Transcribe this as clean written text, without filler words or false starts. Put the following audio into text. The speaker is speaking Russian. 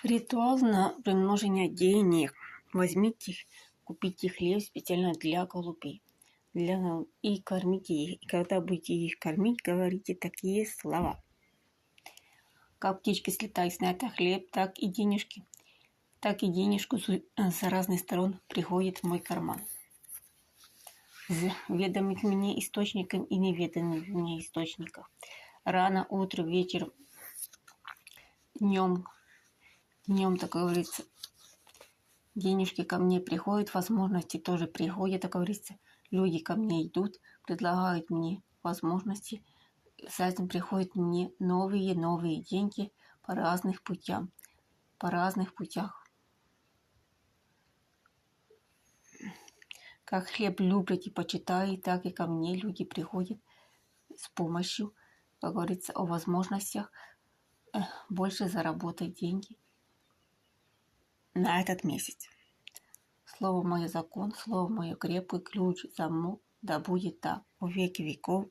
Ритуал на примножение денег. Возьмите, купите хлеб специально для голубей. И кормите их. И когда будете их кормить, говорите такие слова. Как птички слетают с нета хлеб, так и денежки. Так и денежку с разных сторон приходит в мой карман. С ведомых мне источником и неведомых мне источников. Рано, утром, вечером, днем, так говорится, денежки ко мне приходят, возможности тоже приходят, так говорится, люди ко мне идут, предлагают мне возможности, с этим приходят мне новые деньги по разных путям, по разных путях. Как хлеб любят и почитают, так и ко мне люди приходят с помощью, как говорится, о возможностях больше заработать деньги на этот месяц. Слово мое закон, слово мое крепкий ключ, замок, да будет так во веки веков.